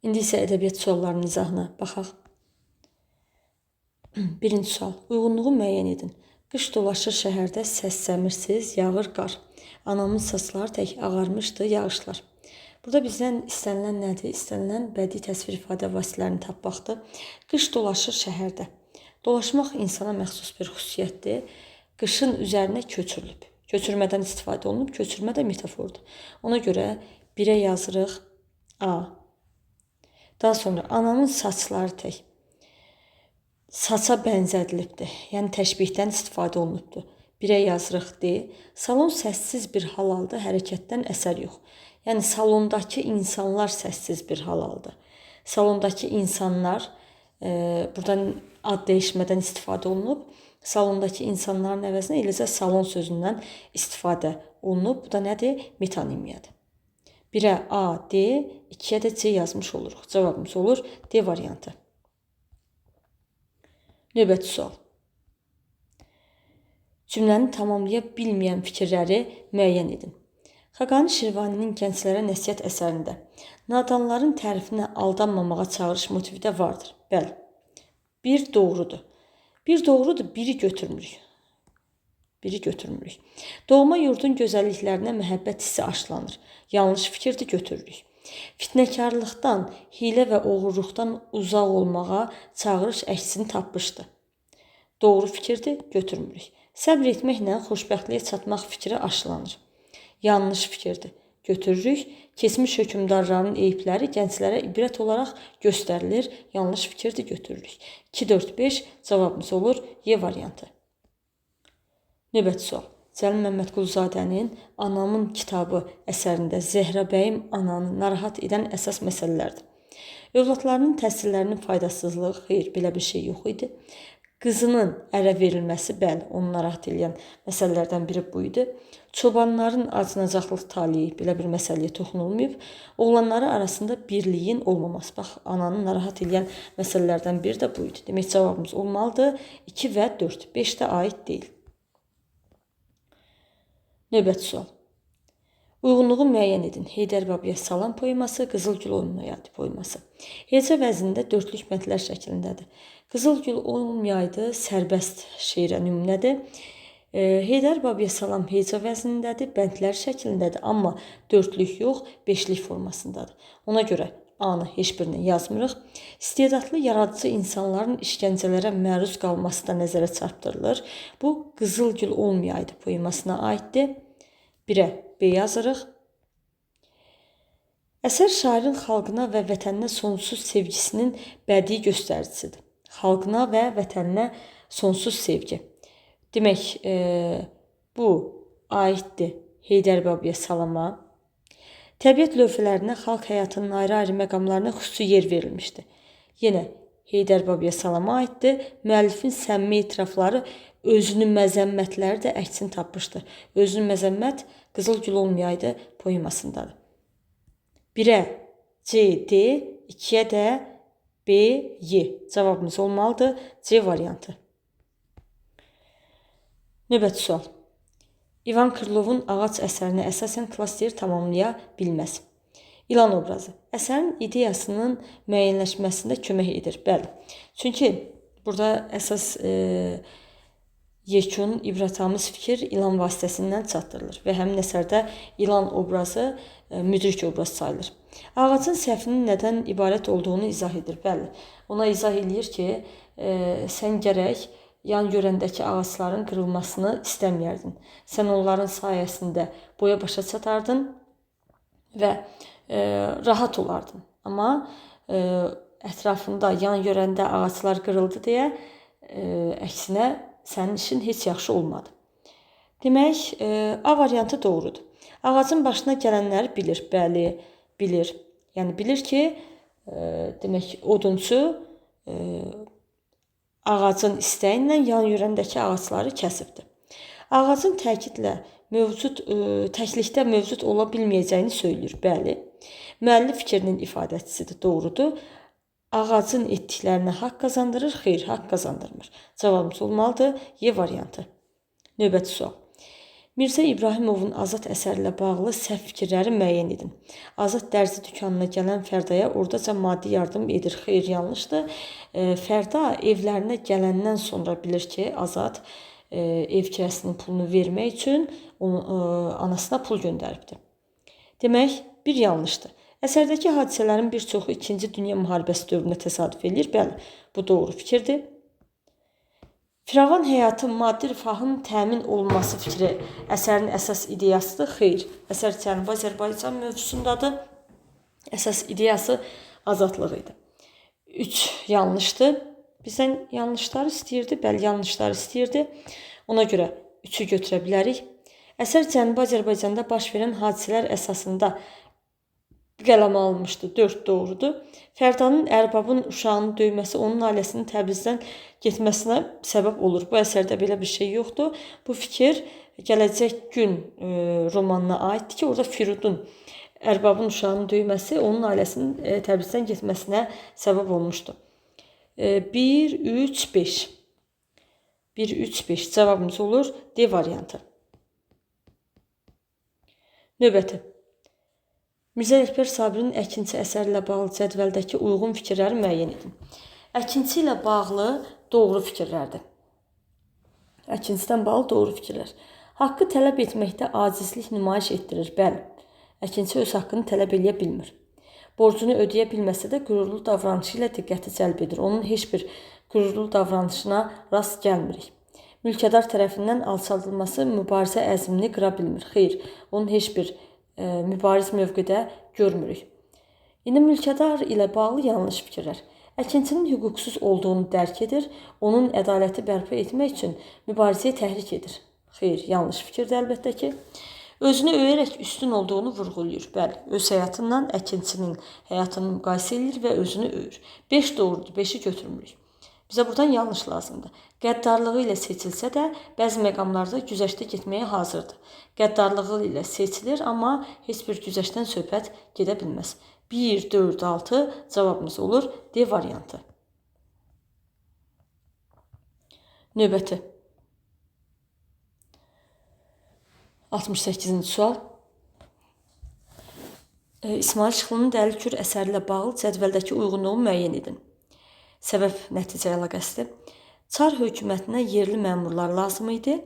İndi isə ədəbiyyat suallarının izahına baxaq. Birinci sual. Uyğunluğu müəyyən edin. Qış dolaşır şəhərdə, səs-səmirsiz, yağır qar. Anamın saçları tək ağarmışdı, yağışlar. Burada bizdən istənilən nədir? İstənilən bədii təsvir ifadə vasitələrini tapmaqdır. Qış dolaşır şəhərdə. Dolaşmaq insana məxsus bir xüsusiyyətdir. Qışın üzərinə köçürülüb. Köçürmədən istifadə olunub, köçürmə də metafordur. Ona görə birə yazırıq A. Daha sonra anamın saçları tək. Saça bənzədilibdir. Yəni təşbihdən istifadə olunubdur. Birə yazırıq D. Salon səssiz bir hal aldı, hərəkətdən əsər yox. Yəni salondakı insanlar səssiz bir hal aldı. Salondakı insanlar, buradan ad dəyişmədən istifadə olunub. Salondakı insanların əvəzinə eləcə salon sözündən istifadə olunub. Bu da nədir? Metonimiyadır. 1-ə A, D, 2-yə də C yazmış oluruq. Cavabımız olur D variantı. Növbəti sual. Cümləni tamamlaya bilməyən fikirləri müəyyən edin. Xaqani Şirvaninin gənclərə nəsihət əsərində nadanların tərifinə aldanmamağa çağırış motivi də vardır. Bəli. Bir doğrudur. Bir doğrudur, biri götürmürük. Biri götürmürük. Doğma yurdun gözəlliklərinə məhəbbət hissi aşılanır. Yanlış fikirdir, götürürük. Fitnəkarlıqdan, hilə və oğurluqdan uzaq olmağa çağırış əksini tapmışdı. Doğru fikirdir, götürmürük. Səbr etməklə xoşbəxtliyə çatmaq fikri aşılanır. Yanlış fikirdir, götürürük. Keçmiş hökmdarların eyibləri gənclərə ibrət olaraq göstərilir. Yanlış fikirdir, götürürük. 2, 4, 5 cavabımız olur Y variantı. Növbəti sual. Cəlil Məmmədquluzadənin Anamın kitabı əsərində Zəhra bəyim ananı narahat edən əsas məsələlərdir. Övladlarının təhsillərinin faydasızlığı, xeyr, belə bir şey yox idi. Qızının ərə verilməsi, bəli, onu narahat edən məsələlərdən biri bu idi. Çobanların acınacaqlıq taliyi, belə bir məsələyə toxunulmayıb. Oğlanları arasında birliyin olmaması, bax, ananı narahat edən məsələlərdən biri də bu idi. Demək, cavabımız olmalıdır 2 və 4, 5 də aid deyil. Növbəti sual. Uyğunluğu müəyyən edin. Heydər Babaya Salam poeması, Qızılgül olmayaydı poeması. Heca vəznində dörtlük bəndlər şəklindədir. Qızılgül olmayaydı sərbəst şeirə nümunədir. Heydər Babaya Salam heca vəznindədir, bəndlər şəklindədir, amma dörtlük yox, beşlik formasındadır. Ona görə A-nı heç birini yazmırıq. İstedadlı yaradıcı insanların işgəncələrə məruz qalması da nəzərə çarpdırılır. Bu, Qızılgül olmayaydı poemasına aiddir. 1-ə B yazırıq. Əsər şairin xalqına və vətəninə sonsuz sevgisinin bədii göstəricisidir. Xalqına və vətəninə sonsuz sevgi. Demək, bu aiddir Heydər Babaya Salama. Təbiət lövhələrinə xalq həyatının ayrı-ayrı məqamlarına xüsusi yer verilmişdir. Yenə Heydər Babaya Salama aiddir. Müəllifin səmimi etirafları, özünün məzəmmətləri də əksini tapmışdır. Özünün məzəmmət Qızılgül olmayaydı poemasındadır. 1-ə C, D, 2-yə də B, Y. Cavabımız olmalıdır C variantı. Növbəti sual. İvan Krılovun Ağac əsərini əsasən klaster tamamlaya bilməz. İlan obrazı. Əsərin ideyasının müəyyənləşməsində kömək edir. Bəli. Çünki burada əsas yekun, ibrətamiz fikir ilan vasitəsindən çatdırılır və həmin əsərdə ilan obrazı müdrik obraz sayılır. Ağacın səhvinin nədən ibarət olduğunu izah edir. Bəli, ona izah edir ki, sən gərək yan görəndəki ağacların qırılmasını istəməyərdin. Sən onların sayəsində boya başa çatardın və rahat olardın. Amma ətrafında yan görəndə ağaclar qırıldı deyə əksinə sənin işin heç yaxşı olmadı. Demək, A variantı doğrudur. Ağacın başına gələnləri bilir. Bəli, bilir. Yəni bilir ki, demək, odunçu ağacın istəyinlə yan yörəndəki ağacları kəsibdir. Ağacın təklikdə mövcud ola bilməyəcəyini söyləyir. Bəli. Müəllif fikrinin ifadəçisidir. Doğrudur. Ağacın etdiklərinə haqq qazandırır, xeyr, haqq qazandırmır. Cavabımız olmalıdır Y variantı. Növbəti sual. Mirzə İbrahimovun Azad əsərlə bağlı səhv fikirləri müəyyən edin. Azad dərzi dükanına gələn Fərdaya oradaca maddi yardım edir. Xeyr, yanlışdır. Fərda evlərinə gələndən sonra bilir ki, Azad ev kirəsinin pulunu vermək üçün anasına pul göndəribdir. Demək, bir yanlışdır. Əsərdəki hadisələrin bir çoxu 2-ci Dünya müharibəsi dövrünə təsadüf edir. Bəli, bu doğru fikirdir. Firavan həyatı maddi rifahın təmin olunması fikri əsərin əsas ideyasıdır. Xeyr, əsər Cənubi Azərbaycan mövzusundadır. Əsas ideyası azadlıq idi. 3 yanlışdır. Bizdən yanlışları istəyirdi, bəli, yanlışları istəyirdi. Ona görə 3-ü götürə bilərik. Əsər Cənubi Azərbaycanda baş verən hadisələr əsasında qələmə alınmışdı. 4 doğrudur. Fərdanın ərbabın uşağını döyməsi onun ailəsinin Təbrizdən getməsinə səbəb olur. Bu əsərdə belə bir şey yoxdur. Bu fikir Gələcək Gün romanına aiddir ki, orada Firudun ərbabın uşağını döyməsi onun ailəsinin Təbrizdən getməsinə səbəb olmuşdu. 1, 3, 5. 1, 3, 5 cavabımız olur D variantı. Növbəti. Mirzə Ələkbər Sabirin Əkinçi əsərlə bağlı cədvəldəki uyğun fikirləri müəyyən edin. Əkinçi ilə bağlı doğru fikirlərdir. Əkinçidən bağlı doğru fikirlər. Haqqı tələb etməkdə acizlik nümayiş etdirir. Bəli, əkinçi öz haqqını tələb edə bilmir. Borcunu ödəyə bilməsə də qürurlu davranışı ilə diqqəti cəlb edir. Onun heç bir qürurlu davranışına rast gəlmirik. Mülkədar tərəfindən alçaldılması mübarizə əzmini qıra bilmir. Xeyr, onun heç bir mübariz mövqedə görmürük. İndi mülkədar ilə bağlı yanlış fikirlər. Əkinçinin hüquqsuz olduğunu dərk edir, onun ədaləti bərpa etmək üçün mübarizəyə təhrik edir. Xeyr, yanlış fikirdir əlbəttə ki. Özünü öyərək üstün olduğunu vurğulayır. Bəli, öz həyatından əkinçinin həyatını müqayisə edir və özünü öyür. 5 doğrudur, 5-i götürmürük. Bizə buradan yanlış lazımdır. Qəddarlığı ilə seçilsə də, bəzi məqamlarda güzəştə getməyə hazırdır. Qəddarlığı ilə seçilir, amma heç bir güzəştdən söhbət gedə bilməz. 1, 4, 6 cavabımız olur D variantı. Növbəti. 68-ci sual. İsmail Şıxlının Dəli Kür əsərlə bağlı cədvəldəki uyğunluğu müəyyən edin. Səbəb-nəticə əlaqəsidir. Çar hökumətinə yerli məmurlar lazım idi.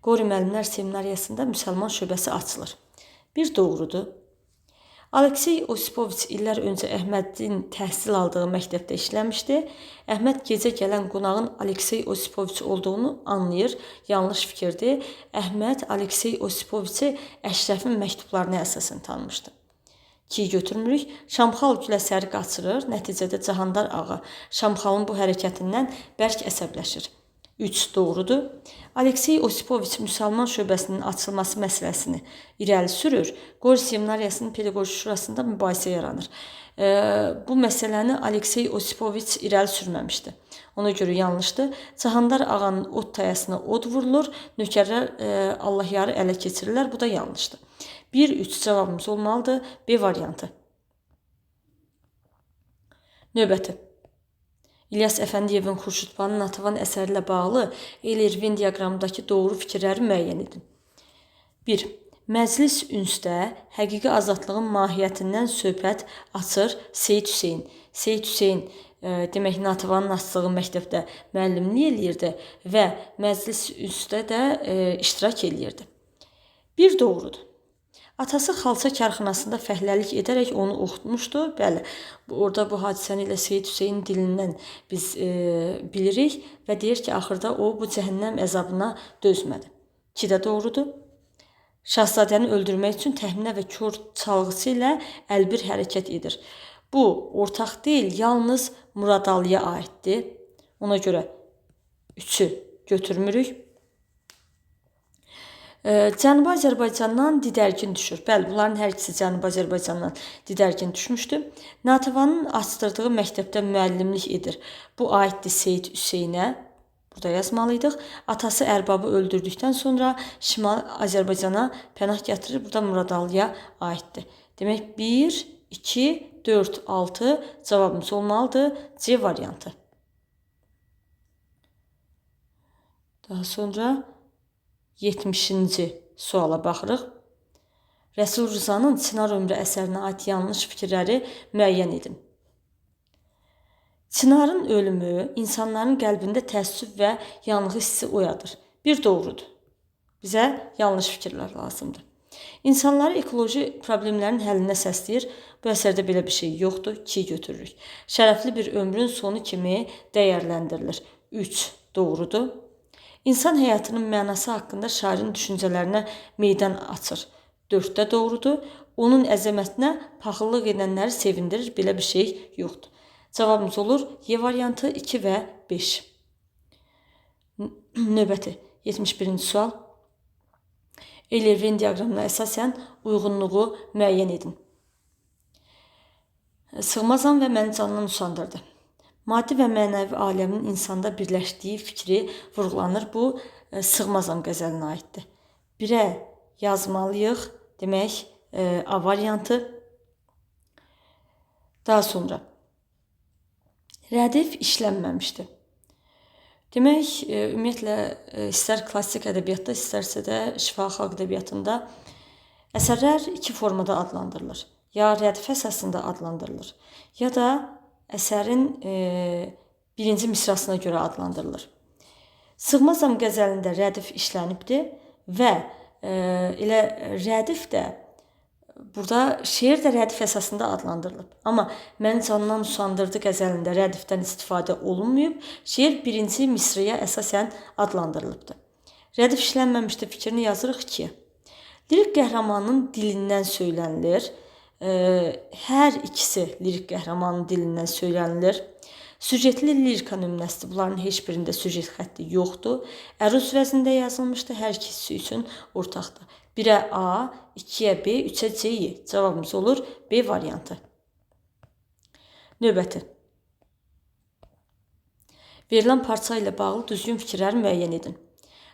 Qori müəllimlər seminariyasında müsəlman şöbəsi açılır. Bir doğrudur. Aleksey Osipoviç illər öncə Əhmədin təhsil aldığı məktəbdə işləmişdi. Əhməd gecə gələn qonağın Aleksey Osipoviç olduğunu anlayır. Yanlış fikirdir. Əhməd Aleksey Osipoviçi Əşrəfin məktublarına əsasən tanımışdı. 2-yi götürmürük. Şamxal Güləsəri qaçırır. Nəticədə Cahandar ağa Şamxalın bu hərəkətindən bərk əsəbləşir. 3 doğrudur. Aleksey Osipoviç müsəlman şöbəsinin açılması məsələsini irəli sürür. Qori seminariyasının pedaqoji şurasında mübahisə yaranır. Bu məsələni Aleksey Osipoviç irəli sürməmişdi. Ona görə yanlışdır. Cahandar ağanın od tayasına od vurulur. Nökərlər Allahyarı ələ keçirirlər. Bu da yanlışdır. 1-3 cavabımız olmalıdır. B variantı. Növbəti. İlyas Əfəndiyevin Xurşudbanu Natəvan əsəri ilə bağlı Eyler-Venn diaqramındakı doğru fikirləri müəyyən edin. 1. Məclis ünsdə həqiqi azadlığın mahiyyətindən söhbət açır Seyid Hüseyn. Seyid Hüseyn demək Natəvanın açdığı məktəbdə müəllimlik eləyirdi və məclis ünsdə də iştirak eləyirdi. Bir doğrudur. Atası xalça karxanasında fəhləlik edərək onu oxutmuşdu. Bəli, orada bu hadisəni ilə Seyid Hüseynin dilindən biz bilirik və deyir ki, axırda o bu cəhənnəm əzabına dözmədi. 2 də doğrudur. Şahzadəni öldürmək üçün təxminə və kör çalğısı ilə əlbir hərəkət edir. Bu, ortaq deyil, yalnız Muradalıya aiddir. Ona görə 3-ü götürmürük. Cənubi Azərbaycandan didərgin düşür. Bəli, bunların hər ikisi Cənubi Azərbaycandan didərgin düşmüşdür. Natəvanın açdırdığı məktəbdə müəllimlik edir. Bu aiddir Seyid Hüseynə. Burada yazmalıydıq. Atası ərbabı öldürdükdən sonra Şimal Azərbaycana pənah gətirir. Burada Muradalıya aiddir. Demək 1, 2, 4, 6 cavabımız olmalıdır. C variantı. Daha sonra 70-ci suala baxırıq. Rəsul Rzanın Çınar ömrü əsərinə aid yanlış fikirləri müəyyən edin. Çınarın ölümü insanların qəlbində təəssüf və yanğı hissi oyadır. Bir doğrudur. Bizə yanlış fikirlər lazımdır. İnsanları ekoloji problemlərin həllinə səsləyir. Bu əsərdə belə bir şey yoxdur. 2 götürürük. Şərəfli bir ömrün sonu kimi dəyərləndirilir. 3 doğrudur. İnsan həyatının mənası haqqında şairin düşüncələrinə meydan açır. 4də doğrudur. Onun əzəmətinə paxıllıq edənləri sevindirir. Belə bir şey yoxdur. Cavabımız olur Y variantı 2 və 5. Növbəti 71-ci sual. Eyler-Venn diaqramına əsasən uyğunluğu müəyyən edin. Sığmazam və məni canından usandırdı. Maddi və mənəvi aləmin insanda birləşdiyi fikri vurğulanır. Bu, Sığmazam qəzəlinə aiddir. 1-ə yazmalıyıq. Demək, A variantı. Daha sonra rədif işlənməmişdir. Demək, ümumiyyətlə, istər klassik ədəbiyyatda, istərsə də şifahi xalq ədəbiyyatında əsərlər 2 formada adlandırılır. Ya rədif əsasında adlandırılır, ya da əsərin birinci misrasına görə adlandırılır. Sığmazam qəzəlində rədif işlənibdir və elə rədif də burada şeir də rədif əsasında adlandırılıb. Amma məni canından usandırdı qəzəlində rədifdən istifadə olunmayıb, şeir birinci misraya əsasən adlandırılıbdır. Rədif işlənməmişdir fikrini yazırıq 2. Lirik qəhrəmanın dilindən söylənilir. Hər ikisi lirik qəhrəmanın dilindən söylənilir. Süjetli lirika nümunəsidir. Bunların heç birində süjet xətti yoxdur. Əruz vəznində yazılmışdır. Hər ikisi üçün ortaqdır. 1-ə A, 2-yə B, 3-ə C. Cavabımız olur B variantı. Növbəti. Verilən parça ilə bağlı düzgün fikirləri müəyyən edin.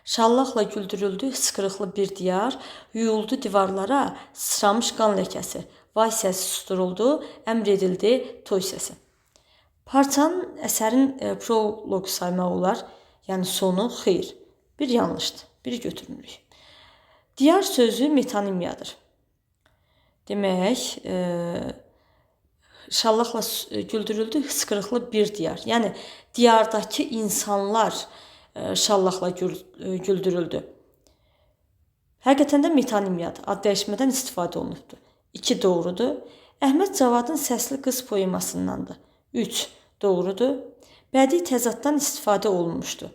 Şallaqla güldürüldü, sıçqırıqlı bir diyar, yuyuldu divarlara, sıçramış qan ləkəsi. Vay səsi susturuldu, əmr edildi toy səsi. Parçanın əsərin proloq saymaq olar. Yəni sonu xeyr. Bir yanlışdır. Biri götürmürük. Diyar sözü metonimiyadır. Demək, şallaqla güldürüldü, sıçqırıqlı bir diyar. Yəni, diyardakı insanlar şallaqla güldürüldü. Həqiqətən də metonimiyadır. Ad dəyişmədən istifadə olunubdur. 2 doğrudur. Əhməd Cavadın səsli qız poemasındandır. 3 doğrudur. Bədii təzaddan istifadə olunmuşdur.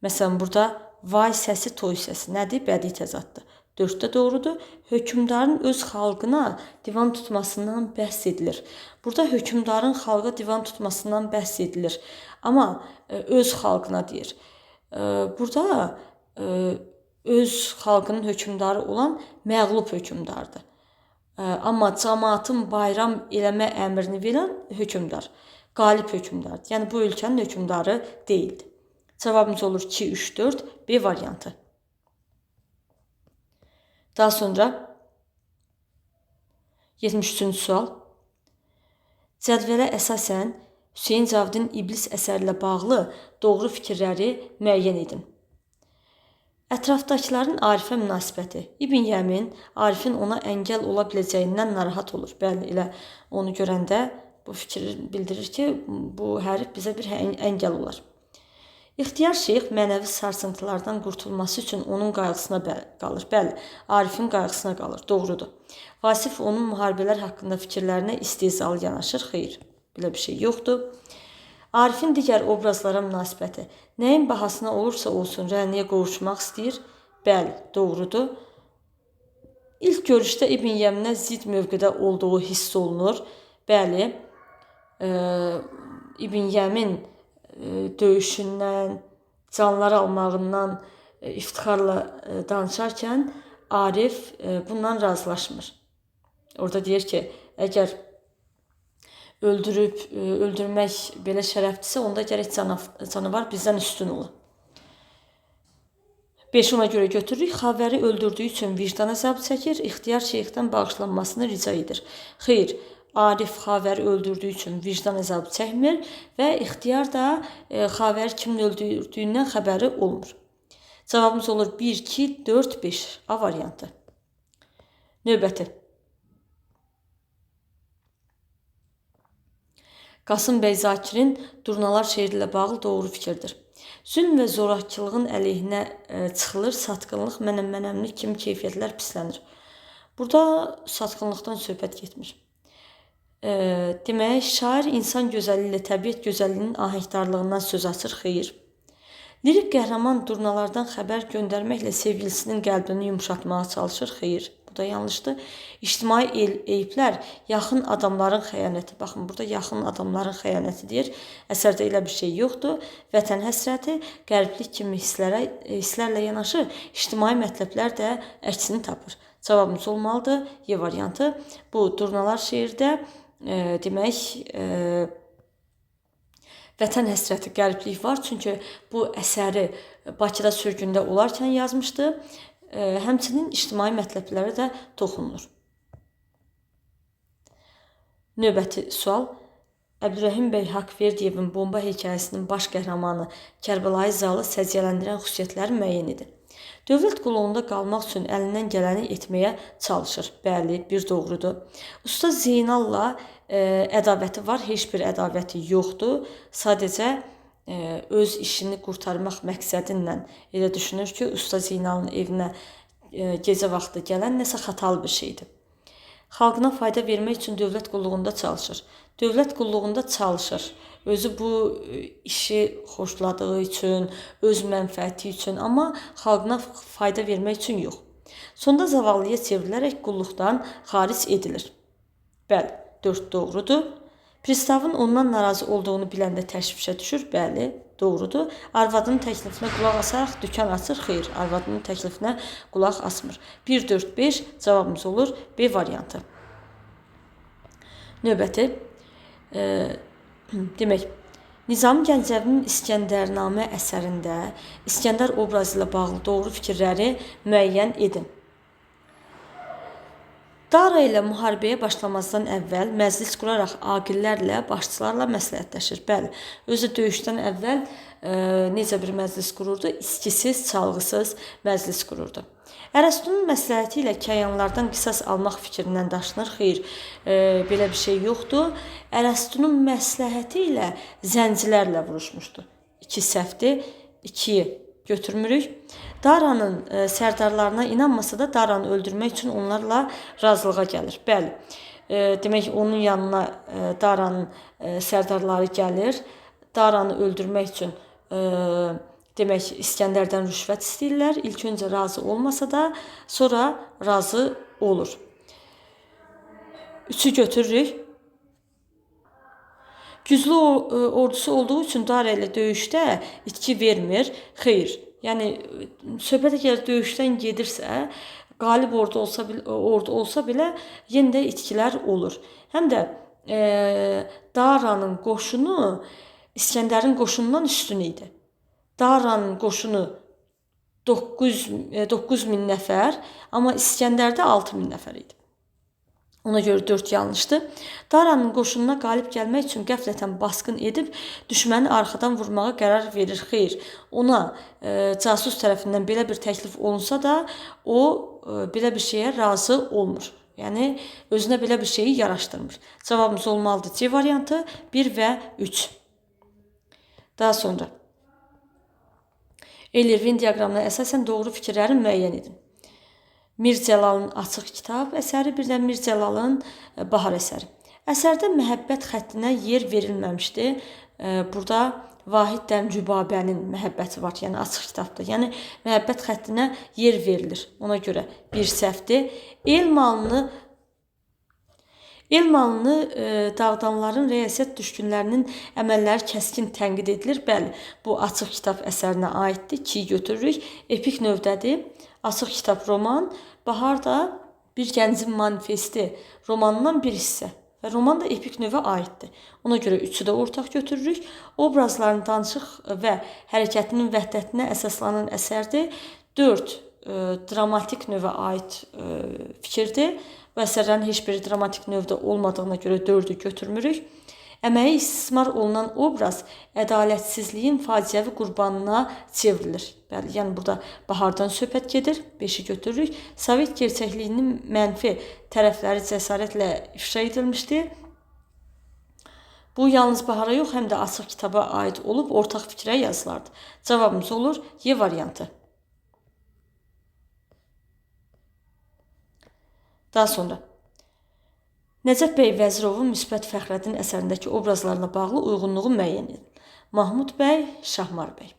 Məsələn, burada vay səsi, toy səsi nədir? Bədii təzaddır. 4də doğrudur. Hökümdarın öz xalqına divan tutmasından bəhs edilir. Burada hökümdarın xalqa divan tutmasından bəhs edilir. Amma öz xalqına deyir. Burada öz xalqının hökümdarı olan məğlub hökümdardır. Amma cəmaatın bayram eləmə əmrini verən hökümdar, qalib hökümdardır. Yəni, bu ölkənin hökümdarı deyildi. Cavabımız olur 2, 3, 4, B variantı. Daha sonra 73-cü sual. Cədvələ əsasən Hüseyn Cavidin İblis əsərlə bağlı doğru fikirləri müəyyən edin. Ətrafdakıların Arifə münasibəti. İbn Yəmin Arifin ona əngəl ola biləcəyindən narahat olur. Bəli, elə onu görəndə bu fikri bildirir ki, bu hərif bizə bir əngəl olar. İxtiyar şeyx mənəvi sarsıntılardan qurtulması üçün onun qayğısına qalır. Bəli, Arifin qayğısına qalır. Doğrudur. Vasif onun müharibələr haqqında fikirlərinə istehzalı yanaşır. Xeyr, belə bir şey yoxdur. Arifin digər obrazlara münasibəti. Nəyin bahasına olursa olsun rəniyə qovuşmaq istəyir. Bəli, doğrudur. İlk görüşdə İbn Yəminə zid mövqedə olduğu hiss olunur. Bəli, İbn Yəmin döyüşündən, canlar almağından iftixarla danışarkən Arif bundan razılaşmır. Orada deyir ki, əgər öldürmək belə şərəfdirsə, onda gərək canavar bizdən üstün ola. 5 ona görə götürürük. Xavəri öldürdüyü üçün vicdan əzabı çəkir, ixtiyar şeyxdən bağışlanmasını rica edir. Xeyr, Arif Xavəri öldürdüyü üçün vicdan əzabı çəkmir və ixtiyar da Xavəri kimin öldürdüyündən xəbəri olmur. Cavabımız olur 1, 2, 4, 5. A variantı. Növbəti. Qasım bəy Zakirin Durnalar şeiri ilə bağlı doğru fikirdir. Zülm və zorakılığın əleyhinə çıxılır, satqınlıq, mənəm-mənəmlik kimi keyfiyyətlər pislənir. Burada satqınlıqdan söhbət getmir. Demək, şair insan gözəlliyi ilə təbiət gözəlliyinin ahəngdarlığından söz açır, xeyir. Lirik qəhrəman durnalardan xəbər göndərməklə sevgilisinin qəlbini yumuşatmağa çalışır, xeyir. Bu da yanlışdır. İctimai eyiblər yaxın adamların xəyanəti. Baxın, burada yaxın adamların xəyanəti deyir. Əsərdə elə bir şey yoxdur. Vətən həsrəti, qəlblik kimi hisslərlə yanaşı, ictimai mətləblər də əksini tapır. Cavabımız olmalıdır. Y variantı. Bu Durnalar şeirdə demək vətən həsrəti, qəlblik var. Çünki bu əsəri Bakıda sürgündə olarkən yazmışdı. Həmçinin ictimai mətləblərə də toxunulur. Növbəti sual. Əbdürrəhim bəy Haqverdiyevin Bomba hekayəsinin baş qəhrəmanı Kərbəlayı Zalı səciyyələndirən xüsusiyyətləri müəyyən edin. Dövlət qulluğunda qalmaq üçün əlindən gələni etməyə çalışır. Bəli, bir doğrudur. Usta Zeynalla ədavəti var, heç bir ədavəti yoxdur. Sadəcə öz işini qurtarmaq məqsədinlə elə düşünür ki, Usta Zeynalın evinə gecə vaxtı gələn nəsə xatalı bir şeydir. Xalqına fayda vermək üçün dövlət qulluğunda çalışır. Dövlət qulluğunda çalışır. Özü bu işi xoşladığı üçün, öz mənfəəti üçün, amma xalqına fayda vermək üçün yox. Sonda zavallıya çevrilərək qulluqdan xaric edilir. Bəli, 4 doğrudur. Pristavın ondan narazı olduğunu biləndə təşvişə düşür. Bəli, doğrudur. Arvadının təklifinə qulaq asaraq dükan açır. Xeyr, arvadının təklifinə qulaq asmır. 1, 4, 5 cavabımız olur B variantı. Növbəti. Demək, Nizami Gəncəvinin İskəndərnamə əsərində İskəndər obrazı ilə bağlı doğru fikirləri müəyyən edin. Dara ilə müharibəyə başlamazdan əvvəl məclis quraraq aqillərlə, başçılarla məsləhətləşir. Bəli, özü döyüşdən əvvəl necə bir məclis qururdu? İçkisiz, çalğısız məclis qururdu. Ərəstunun məsləhəti ilə kəyanlardan qisas almaq fikrindən daşınır. Xeyr, belə bir şey yoxdur. Ərəstunun məsləhəti ilə zəncilərlə vuruşmuşdu. 2 səhvdir, 2-yi götürmürük. Daranın sərdarlarına inanmasa da Daranı öldürmək üçün onlarla razılığa gəlir. Bəli, demək onun yanına Daranın sərdarları gəlir. Daranı öldürmək üçün demək İskəndərdən rüşvət istəyirlər. İlk öncə razı olmasa da sonra razı olur. 3-ü götürürük. Güclü ordusu olduğu üçün Dara ilə döyüşdə itki vermir. Xeyr. Yəni söhbət əgər döyüşdən gedirsə, qalib ordu olsa belə yenə də itkilər olur. Həm də Daranın qoşunu İskəndərin qoşunundan üstün idi. Daranın qoşunu 9000 nəfər, amma İskəndərdə 6000 nəfər idi. Ona görə 4 yanlışdır. Daranın qoşununa qalib gəlmək üçün qəflətən basqın edib düşməni arxadan vurmağa qərar verir. Xeyr, ona casus tərəfindən belə bir təklif olunsa da o belə bir şeyə razı olmur. Yəni özünə belə bir şeyi yaraşdırmır. Cavabımız olmalıdır C variantı 1 və 3. Daha sonra Eyler-Venn diaqramına əsasən doğru fikirləri müəyyən edin. Mir Cəlalın Açıq kitab əsəri, bir də Mir Cəlalın Bahar əsəri. Əsərdə məhəbbət xəttinə yer verilməmişdir. Burada Vahid Rübabənin məhəbbəti var, yəni Açıq kitabda. Yəni məhəbbət xəttinə yer verilir. Ona görə bir səhvdir. El malını dağıdanların riyaset düşkünlərinin əməlləri kəskin tənqid edilir. Bəli, bu Açıq kitab əsərinə aiddir. 2-yi götürürük. Epik növdədir. Açıq kitab roman, Bahar da bir gəncin manifesti romanından bir hissə. Və roman da epik növə aiddir. Ona görə 3-ü də ortaq götürürük. Obrazların danışıq və hərəkətinin vəhdətinə əsaslanan əsərdir. 4 dramatik növə aid fikirdir. Bu əsərlərin heç biri dramatik növdə olmadığına görə 4-ü götürmürük. Əməyi istismar olunan obraz ədalətsizliyin faciəvi qurbanına çevrilir. Bəli, yəni burada bahardan söhbət gedir. 5-i götürürük. Sovet gerçəkliyinin mənfi tərəfləri cəsarətlə ifşa edilmişdi. Bu yalnız bahara yox, həm də açıq kitaba aid olub ortaq fikrə yazılardı. Cavabımız olur Y variantı. Daha sonra Nəcəf bəy Vəzirovun Müsbət Fəxrəddin əsərindəki obrazlarla bağlı uyğunluğu müəyyən edin. Mahmud bəy, Şahmar bəy.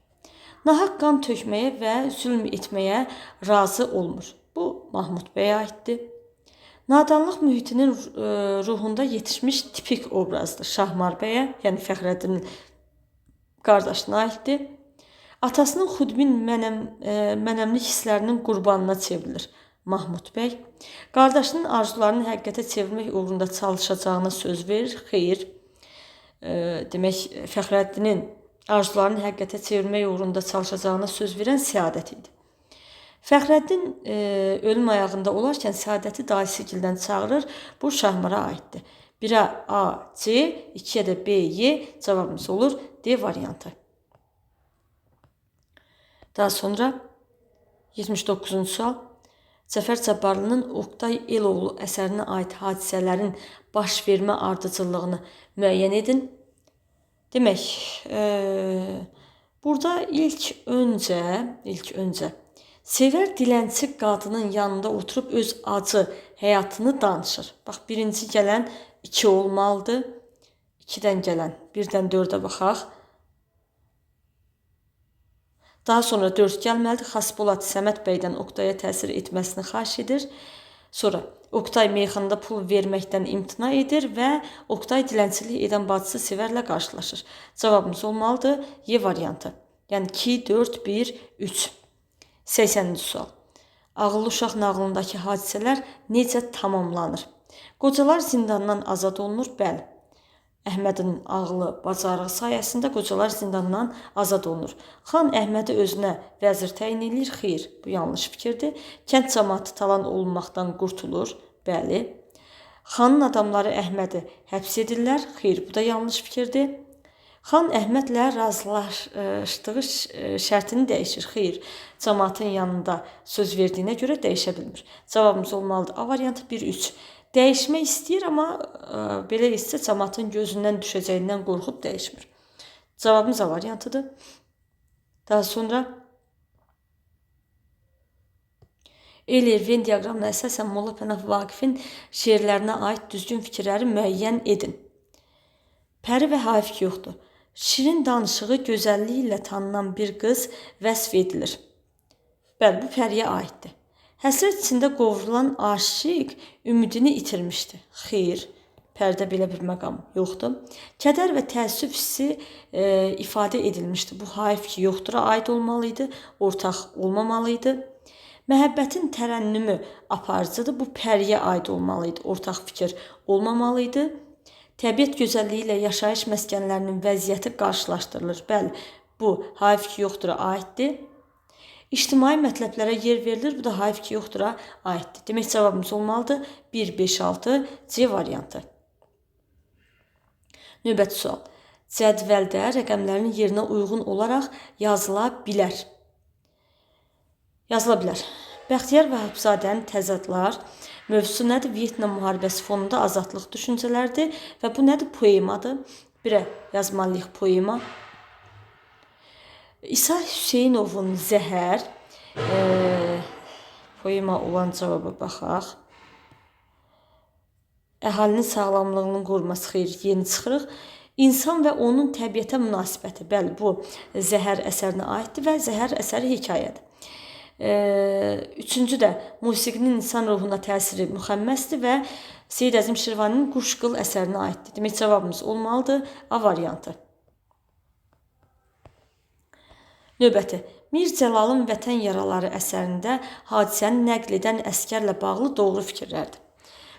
Nahaq qan tökməyə və zülm etməyə razı olmur. Bu Mahmud bəyə aiddir. Nadanlıq mühitinin ruhunda yetişmiş tipik obrazdır. Şahmar bəyə, yəni Fəxrəddinin qardaşına aiddir. Atasının xudbin mənəmlik hisslərinin qurbanına çevrilir. Mahmud bəy. Qardaşının arzularını həqiqətə çevirmək uğrunda çalışacağına söz verir. Xeyr. Demək, Fəxrəddinin arzularını həqiqətə çevirmək uğrunda çalışacağına söz verən Səadət idi. Fəxrəddin ölüm ayağında olarkən Səadəti dayısıgildən çağırır. Bu Şahmara aiddir. 1-ə A, C, 2-yə də B, Y cavabımız olur D variantı. Daha sonra 79-cu sual. Cəfər Cabbarlının Oqtay Eloğlu əsərinə aid hadisələrin baş vermə ardıcıllığını müəyyən edin. Demək, burada ilk öncə sevər dilənçi qadının yanında oturub öz acı həyatını danışır. Bax, birinci gələn 2 olmalıdır. 2-dən gələn 1-dən 4-ə baxaq. Daha sonra 4 gəlməlidir. Xaspolat Səməd bəydən Oqtaya təsir etməsini xahiş edir. Sonra Oqtay meyxanada pul verməkdən imtina edir və Oqtay dilənçilik edən bacısı Sevərlə qarşılaşır. Cavabımız olmalıdır Y variantı. Yəni 2, 4, 1, 3. 80-ci sual. Ağıllı uşaq nağılındakı hadisələr necə tamamlanır? Qocalar zindandan azad olunur, bəli. Əhmədin ağlı, bacarığı sayəsində qocalar zindandan azad olunur. Xan Əhmədi özünə vəzir təyin edir, xeyr, bu yanlış fikirdir. Kənd cəmaatı talan olunmaqdan qurtulur, bəli. Xanın adamları Əhmədi həbs edirlər, xeyr, bu da yanlış fikirdir. Xan Əhmədlə razılaşdığı şərtini dəyişir, xeyr, cəmaatın yanında söz verdiyinə görə dəyişə bilmir. Cavabımız olmalıdır A variantı 1-3. Dəyişmək istəyir, amma belə isə cəmaatın gözündən düşəcəyindən qorxub dəyişmir. Cavabımız A variantıdır. Daha sonra Eyler-Venn diaqramına əsasən Molla Pənah Vaqifin şeirlərinə aid düzgün fikirləri müəyyən edin. Pəri və Hafik yoxdur. Şirin danışığı gözəlliyi ilə tanınan bir qız vəsf edilir. Bəli, bu Pəriyə aiddir. Həsrət içində qovrulan aşiq ümidini itirmişdi. Xeyr, Pəridə belə bir məqam yoxdur. Kədər və təəssüf hissi ifadə edilmişdi. Bu Hafik yoxdura aid olmalıydı, ortaq olmamalıydı. Məhəbbətin tərənnümü aparıcıdır. Bu Pəriyə aid olmalıydı, ortaq fikir olmamalıydı. Təbiət gözəlliyi ilə yaşayış məskənlərinin vəziyyəti qarşılaşdırılır. Bəli, bu Hafik yoxdura aiddir. İctimai mətləblərə yer verilir. Bu da Hafik yoxdura aiddir. Demək, cavabımız olmalıdır 1, 5, 6 C variantı. Növbəti sual. Cədvəldə rəqəmlərin yerinə uyğun olaraq yazıla bilər. Bəxtiyar Vahapzadənin Təzadlar mövzusu nədir? Vyetnam müharibəsi fonunda azadlıq düşüncələrdir və bu nədir? Poemadır. 1-ə yazmalıyıq poema. İsa Hüseynovun Zəhər poema olan cavaba baxaq. Əhalinin sağlamlığının qorunması, xeyr, yeni çıxırıq. İnsan və onun təbiətə münasibəti. Bəli, bu Zəhər əsərinə aiddir və Zəhər əsəri hekayədir. Üçüncü də musiqinin insan ruhuna təsiri müxəmməsdir və Seyid Əzim Şirvaninin Quşqıl əsərinə aiddir. Demək, cavabımız olmalıdır A variantı. Növbəti. Mir Cəlalın Vətən Yaraları əsərində hadisəni nəql edən əskərlə bağlı doğru fikirlərdir.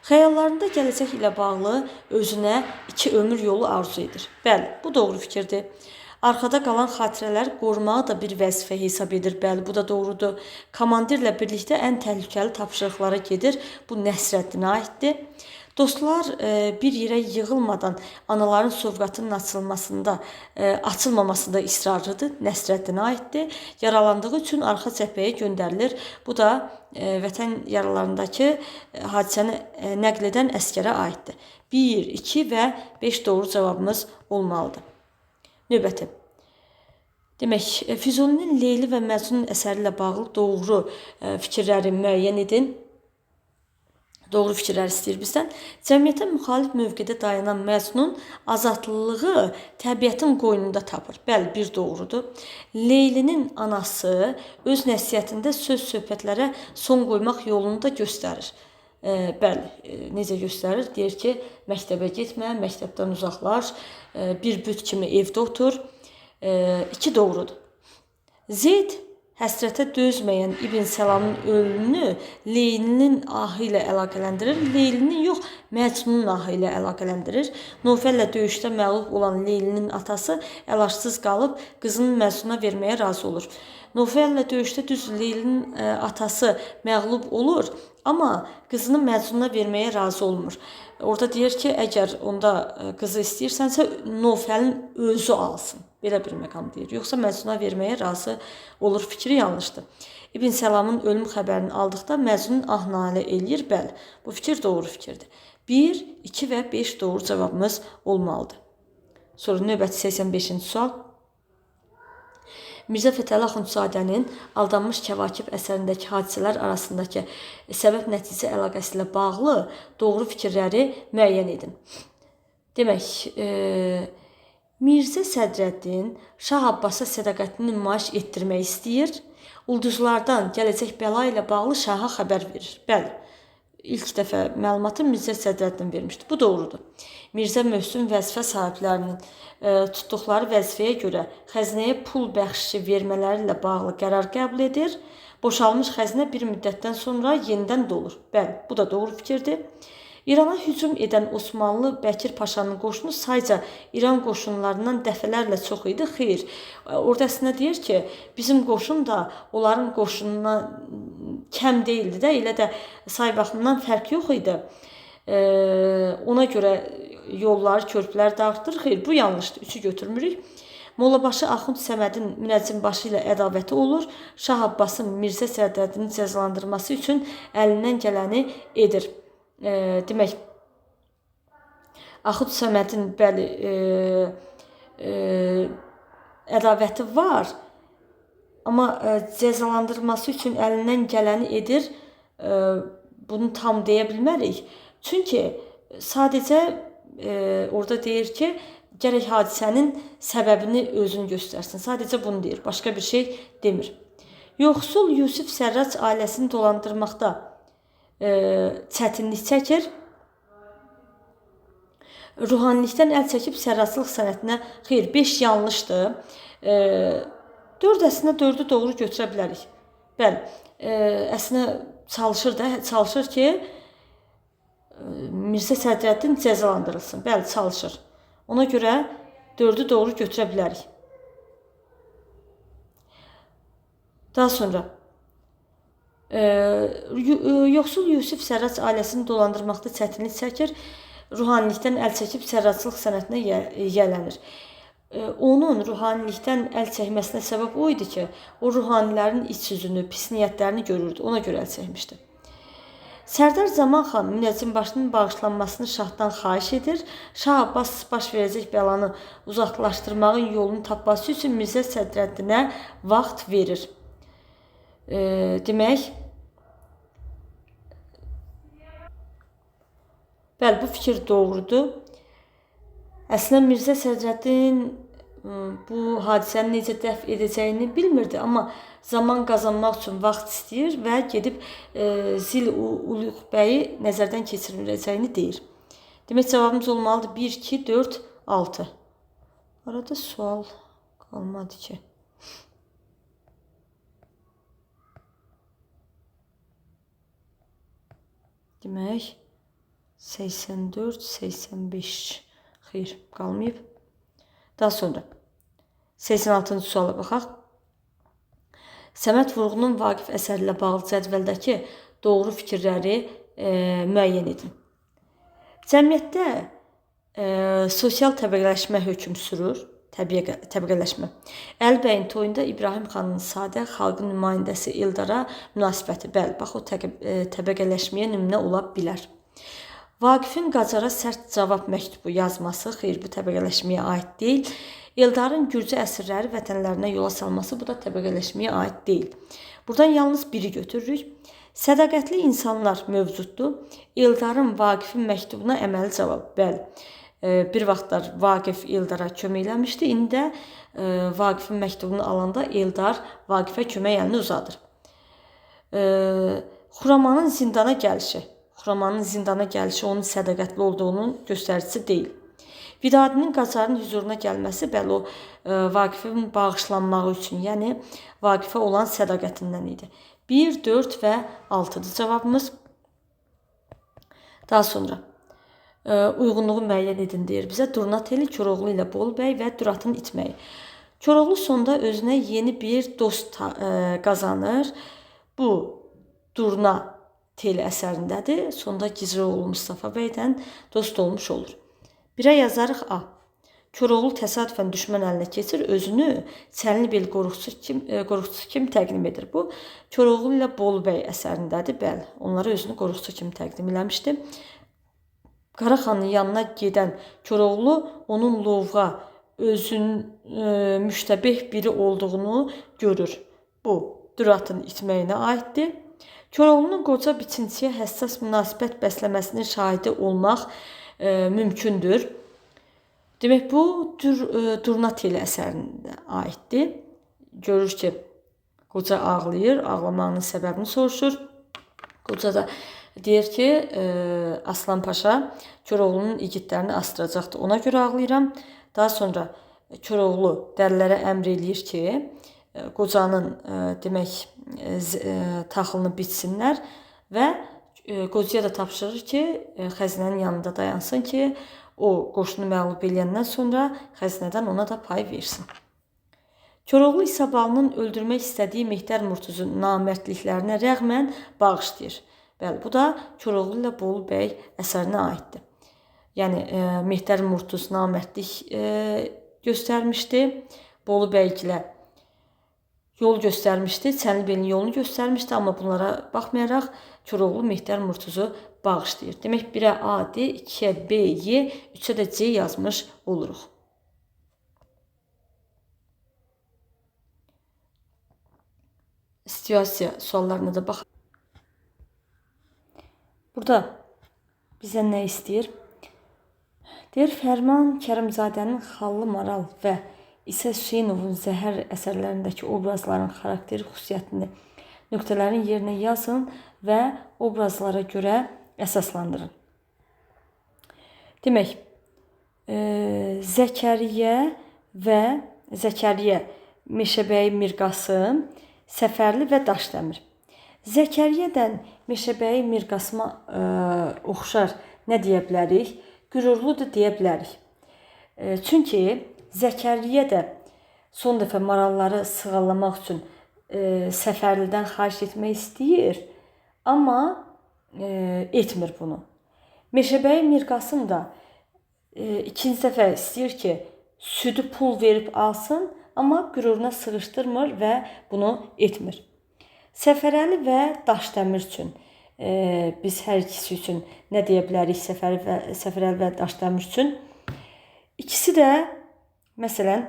Xəyallarında gələcək ilə bağlı özünə 2 ömür yolu arzu edir. Bəli, bu doğru fikirdir. Arxada qalan xatirələr qorumağı da bir vəzifə hesab edir. Bəli, bu da doğrudur. Komandirlə birlikdə ən təhlükəli tapşırıqlara gedir. Bu Nəsrəddinə aiddir. Dostlar bir yerə yığılmadan anaların sovqatının açılmamasında israrlıdır. Nəsrəddinə aiddir. Yaralandığı üçün arxa cəbhəyə göndərilir. Bu da vətən yaralarındakı hadisəni nəql edən əsgərə aiddir. 1, 2 və 5 doğru cavabımız olmalıdır. Növbəti. Demək, Füzulinin Leyli və Məcnun əsəri ilə bağlı doğru fikirləri müəyyən edin. Doğru fikirlər istəyir bizdən. Cəmiyyətə müxalif mövqedə dayanan Məcnun azadlığı təbiətin qoynunda tapır. Bəli, bir doğrudur. Leylinin anası öz nəsihətində söz-söhbətlərə son qoymaq yolunu da göstərir. Bəli, necə göstərir? Deyir ki, məktəbə getmə, məktəbdən uzaqlaş, bir büt kimi evdə otur. 2 doğrudur. Zeyd həsrətə dözməyən İbn Səlamın ölümünü Leylinin ahı ilə əlaqələndirir. Leylinin yox, Məcnunun ahı ilə əlaqələndirir. Nofəllə döyüşdə məğlub olan Leylinin atası əlacsız qalıb qızını Məcnuna verməyə razı olur. Nofəllə döyüşdə düz Leylinin atası məğlub olur, amma qızını Məcnuna verməyə razı olmur. Orada deyir ki, əgər onda qızı istəyirsənsə, Nofəlin özü alsın. Belə bir məqam deyir. Yoxsa Məcnuna verməyə razı olur. Fikri yanlışdır. İbn Səlamın ölüm xəbərini aldıqda Məcnun ah-nalə eləyir. Bəli, bu fikir doğru fikirdir. 1, 2 və 5 doğru cavabımız olmalıdır. Sonra növbəti 85-ci sual. Mirzə Fətəli Axundzadənin Aldanmış Kəvakib əsərindəki hadisələr arasındakı səbəb-nəticə əlaqəsi ilə bağlı doğru fikirləri müəyyən edin. Demək, Mirzə Sədrəddin Şah Abbasa sədaqətini nümayiş etdirmək istəyir. Ulduzlardan gələcək bəla ilə bağlı şaha xəbər verir. Bəli, ilk dəfə məlumatı Mirzə Sədrəddin vermişdi. Bu doğrudur. Mirzə Möhsün vəzifə sahiblərinin tutduqları vəzifəyə görə xəzinəyə pul bəxşişi vermələri ilə bağlı qərar qəbul edir. Boşalmış xəzinə bir müddətdən sonra yenidən dolur. Bəli, bu da doğru fikirdir. İrana hücum edən Osmanlı Bəkir Paşanın qoşunu sayca İran qoşunlarından dəfələrlə çox idi. Xeyr, orada əslində deyir ki, bizim qoşun da onların qoşununa kəm deyildi də, elə də say baxımından fərq yox idi. Ona görə yolları, körpüləri dağıtdırır. Xeyr, bu yanlışdır, 3-ü götürmürük. Mollabaşı Axund Səmədin münəccimbaşı ilə ədavəti olur. Şah Abbasın Mirzə Sədrəddini cəzalandırması üçün əlindən gələni edir. Demək, Axund Səmədin bəli ədavəti var, amma cəzalandırması üçün əlindən gələni edir. Bunu tam deyə bilmərik. Çünki sadəcə orada deyir ki, gərək hadisənin səbəbini özünü göstərsin. Sadəcə bunu deyir, başqa bir şey demir. Yoxsul Yusif Sərrac ailəsini dolandırmaqda çətinlik çəkir. Ruhanilikdən əl çəkib sərraçlıq sənətinə, xeyr, 5 yanlışdır. 4 əslində 4-ü doğru götürə bilərik. Bəli, əslində çalışır ki, Mirzə Sədrəddin cəzalandırılsın. Bəli, çalışır. Ona görə 4-ü doğru götürə bilərik. Daha sonra yoxsul Yusif Sərrac ailəsini dolandırmaqda çətinlik çəkir, ruhanilikdən əl çəkib sərraçlıq sənətinə yiyələnir. Onun ruhanilikdən əl çəkməsinə səbəb o idi ki, o ruhanilərin iç yüzünü, pis niyyətlərini görürdü, ona görə əl çəkmişdi. Sərdar Zaman xan münəccimbaşının bağışlanmasını şahdan xahiş edir. Şah Abbas baş verəcək bəlanı uzaqlaşdırmağın yolunu tapması üçün Mirzə Sədrəddinə vaxt verir. Demək, bəli, bu fikir doğrudur. Əslində Mirzə Sədrəddin bu hadisəni necə dəf edəcəyini bilmirdi, amma zaman qazanmaq üçün vaxt istəyir və gedib Zil-Uluq bəyi nəzərdən keçiriləcəyini deyir. Demək, cavabımız olmalıdır 1, 2, 4, 6. Arada sual qalmadı ki. Demək, 84, 85. Xeyr, qalmayıb. Daha sonra 86-cı suala baxaq. Səməd Vurğunun Vaqif əsəri ilə bağlı cədvəldəki doğru fikirləri müəyyən edin. Cəmiyyətdə sosial təbəqələşmə hökm sürür. Təbəqələşmə. Əlibəyin toyunda İbrahim xanın sadə xalqın nümayəndəsi Eldara münasibəti. Bəli, bax o təbəqələşməyə nümunə ola bilər. Vaqifin Qacara sərt cavab məktubu yazması, xeyr, bu təbəqələşməyə aid deyil. Eldarın Gürcü əsirləri vətənlərinə yola salması, bu da təbəqələşməyə aid deyil. Buradan yalnız biri götürürük. Sədaqətli insanlar mövcuddur. Eldarın Vaqifin məktubuna əməli cavab. Bəli. Bir vaxtlar Vaqif Eldara kömək eləmişdi. İndi də Vaqifin məktubunu alanda Eldar Vaqifə kömək əlini uzadır. Xuramanın zindana gəlişi. Xuramanın zindana gəlişi onun sədaqətli olduğunun göstəricisi deyil. Vidadinin Qacarın huzuruna gəlməsi, bəli, o Vaqifin bağışlanmağı üçün, yəni Vaqifə olan sədaqətindən idi. 1, 4 və 6-dır cavabımız. Daha sonra uyğunluğu müəyyən edin deyir bizə. Durnateli Koroğlu ilə Bolu bəy və Duratın itməyi. Koroğlu sonda özünə yeni bir dost qazanır. Bu Durnateli əsərindədir. Sonda Gizroğlu Mustafa bəydən dost olmuş olur. Birə yazarıq A. Koroğlu təsadüfən düşmən əlinə keçir, özünü Çənlibel qoruqçusu kimi təqdim edir. Bu, Koroğlu ilə Bolu bəy əsərindədir. Bəli, onlara özünü qoruqçu kimi təqdim eləmişdi. Qaraxanın yanına gedən Koroğlu onun lovğa, özünün müştəbeh biri olduğunu görür. Bu, Duratın itməyinə aiddir. Koroğlunun qoca biçinciyə həssas münasibət bəsləməsinin şahidi olmaq mümkündür. Demək, bu Durnateli əsərində aiddir. Görür ki, qoca ağlayır, ağlamağının səbəbini soruşur. Qoca da deyir ki, Aslan Paşa Koroğlunun igidlərini astıracaqdır, ona görə ağlayıram. Daha sonra Koroğlu dəlilərə əmr eləyir ki, qocanın demək taxılını bitsinlər və qocaya da tapşırır ki, xəzinənin yanında dayansın ki, o qoşunu məğlub eləyəndən sonra xəzinədən ona da pay versin. Koroğlu İsabalının öldürmək istədiyi Mehdər Murtuzun namərdliklərinə rəğmən bağışlayır. Bəli, bu da Koroğlu ilə Bolu bəy əsərinə aiddir. Yəni, Mehdər Murtuz namərdlik göstərmişdi. Bolu bəygilə yol göstərmişdi. Çənlibelin yolunu göstərmişdi. Amma bunlara baxmayaraq Koroğlu Mehdər Murtuzu bağışlayır. Demək, 1-ə A, D, 2-ə B, Y, 3-ə də C yazmış oluruq. Situasiya suallarına da baxaq. Burada bizə nə istəyir? Deyir, Fərman Kərimzadənin Xallı Maral və İsa Hüseynovun Zəhər əsərlərindəki obrazların xarakteri xüsusiyyətini nöqtələrin yerinə yazın və obrazlara görə əsaslandırın. Demək, Zəkəriyyə, Meşəbəyi Mirqasım, Səfərli və Daşdəmir. Zəkəriyyədən Meşəbəyi Mirqasıma oxşar nə deyə bilərik? Qürurludur deyə bilərik. Çünki Zəkəriyyə də son dəfə maralları sığallamaq üçün Səfərlidən xahiş etmək istəyir, amma etmir bunu. Meşəbəyi Mirqasım da ikinci dəfə istəyir ki, südü pul verib alsın, amma qüruruna sığışdırmır və bunu etmir. Səfərəli və Daşdəmir üçün, biz hər ikisi üçün nə deyə bilərik Səfərəli və Daşdəmir üçün? İkisi də, məsələn,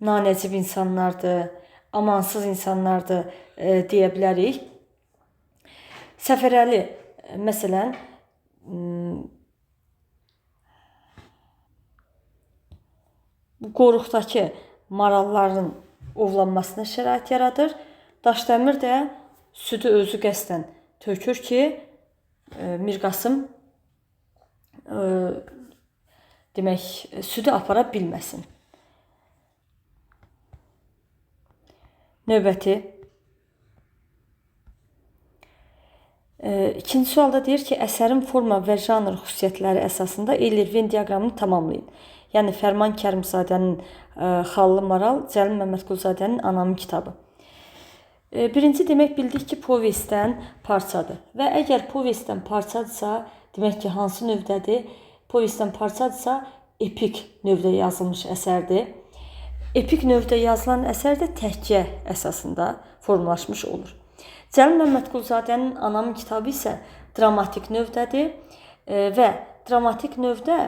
nanəcib insanlardır, amansız insanlardır deyə bilərik. Səfərəli, məsələn, bu qoruqdakı maralların ovlanmasına şərait yaradır. Daşdəmir də südü özü qəsdən tökür ki, Mirqasım demək, südü apara bilməsin. Növbəti. İkinci sualda deyir ki, əsərin forma və janr xüsusiyyətləri əsasında Eyler-Venn diaqramını tamamlayın. Yəni, Fərman Kərimzadənin Xallı Maral, Cəlil Məmmədquluzadənin Anamın kitabı. Birinci demək bildik ki, povestdən parçadır. Və əgər povestdən parçadırsa, demək ki, hansı növdədir? Povestdən parçadırsa, epik növdə yazılmış əsərdir. Epik növdə yazılan əsər də təhkiyə əsasında formalaşmış olur. Cəlil Məmmədquluzadənin Anamın kitabı isə dramatik növdədir və dramatik növdə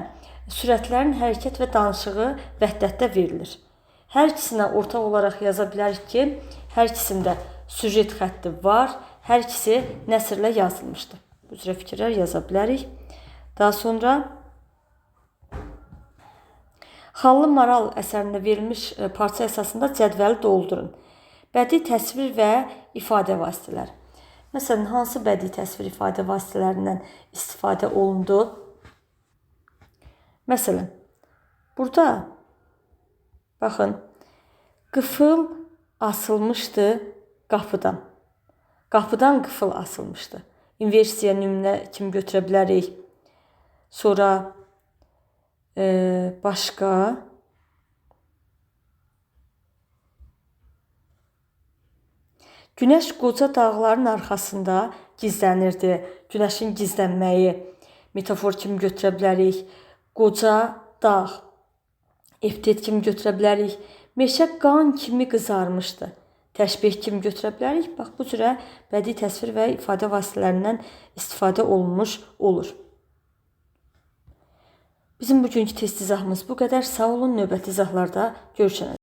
sürətlərin hərəkət və danışığı vəhdətdə verilir. Hər ikisinə ortaq olaraq yaza bilərik ki, hər ikisində süjet xətti var, hər ikisi nəsrlə yazılmışdır. Bu cürə fikirlər yaza bilərik. Daha sonra Xallı Maral əsərində verilmiş parça əsasında cədvəli doldurun. Bədii təsvir və ifadə vasitələri. Məsələn, hansı bədii təsvir ifadə vasitələrindən istifadə olundu? Məsələn, burada baxın, qıfıl asılmışdı qapıdan. Qapıdan qıfıl asılmışdı. İnversiya nümunə kimi götürə bilərik. Sonra başqa Günəş qoca dağların arxasında gizlənirdi. Günəşin gizlənməyi metafor kimi götürə bilərik. Qoca dağ epitet kimi götürə bilərik. Meşə qan kimi qızarmışdı. Təşbeh kimi götürə bilərik. Bax, bu cürə bədii təsvir və ifadə vasitələrindən istifadə olunmuş olur. Bizim bugünkü test izahımız bu qədər. Sağ olun, növbəti izahlarda görüşənəcək.